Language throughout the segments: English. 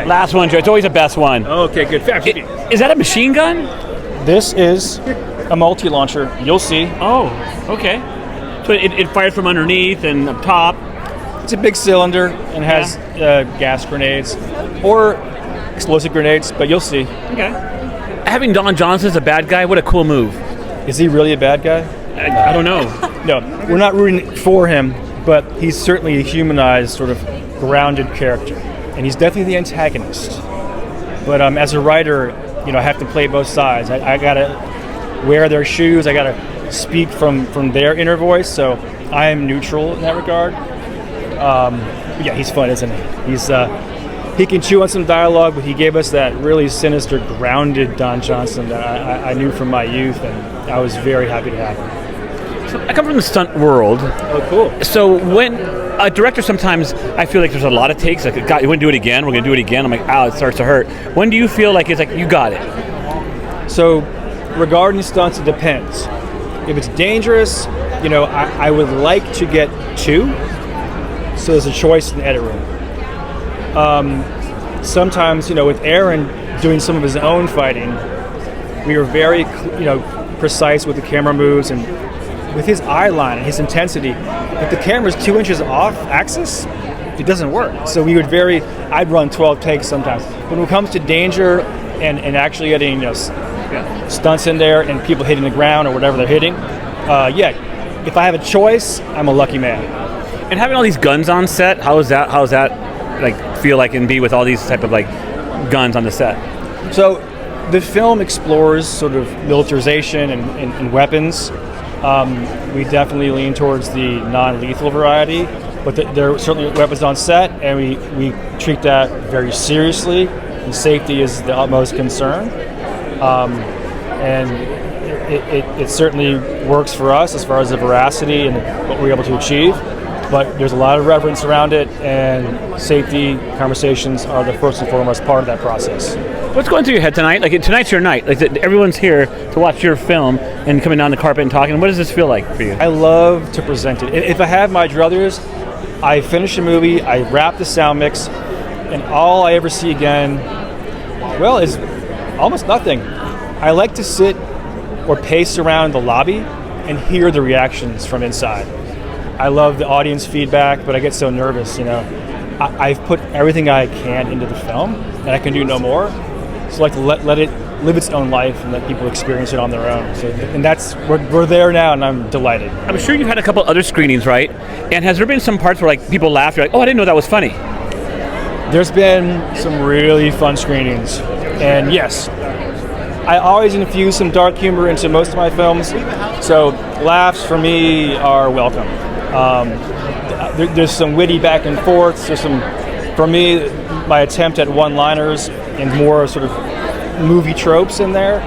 Last one, Joe. It's always the best one. Okay, good. FabTV. Is that a machine gun? This is a multi-launcher. You'll see. Oh, okay. So it fires from underneath and up top. It's a big cylinder and has gas grenades or explosive grenades, but you'll see. Okay. Having Don Johnson as a bad guy, what a cool move. Is he really a bad guy? I don't know. No, we're not rooting for him, but he's certainly a humanized, sort of grounded character, and he's definitely the antagonist. But as a writer, I have to play both sides. I gotta wear their shoes. I gotta speak from their inner voice. So I am neutral in that regard. Yeah, he's fun, isn't he? He can chew on some dialogue, but he gave us that really sinister, grounded Don Johnson that I knew from my youth, and I was very happy to have him. I come from the stunt world. Oh, cool. So when a director, sometimes I feel like there's a lot of takes. Like, God, you want to do it again? We're going to do it again. I'm like, ow, it starts to hurt. When do you feel like it's like, you got it? So regarding stunts, it depends. If it's dangerous, I would like to get 2. So there's a choice in the edit room. Sometimes, with Aaron doing some of his own fighting, we were very, precise with the camera moves and with his eye line and his intensity. If the camera's 2 inches off axis, it doesn't work. So I'd run 12 takes sometimes. When it comes to danger and actually getting, stunts in there and people hitting the ground or whatever they're hitting, if I have a choice, I'm a lucky man. And having all these guns on set, how's that feel like and be with all these type of guns on the set? So the film explores sort of militarization and weapons. We definitely lean towards the non-lethal variety, but there are certainly weapons on set, and we treat that very seriously, and safety is the utmost concern. And it certainly works for us as far as the veracity and what we're able to achieve. But there's a lot of reverence around it, and safety conversations are the first and foremost part of that process. What's going through your head tonight? Tonight's your night. Everyone's here to watch your film and coming down the carpet and talking. What does this feel like for you? I love to present it. If I have my druthers, I finish a movie, I wrap the sound mix, and all I ever see again, is almost nothing. I like to sit or pace around the lobby and hear the reactions from inside. I love the audience feedback, but I get so nervous, I've put everything I can into the film, and I can do no more. So I like to let it live its own life and let people experience it on their own. So, and we're there now, and I'm delighted. I'm sure you've had a couple other screenings, right? And has there been some parts where people laugh? You're like, oh, I didn't know that was funny. There's been some really fun screenings, and yes, I always infuse some dark humor into most of my films. So laughs for me are welcome. There's some witty back and forth. There's some, for me, my attempt at one-liners and more sort of movie tropes in there.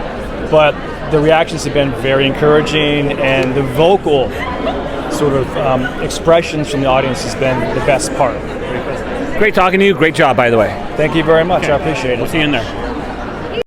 But the reactions have been very encouraging, and the vocal sort of expressions from the audience has been the best part. Great talking to you. Great job, by the way. Thank you very much. Okay. I appreciate it. We'll see you in there.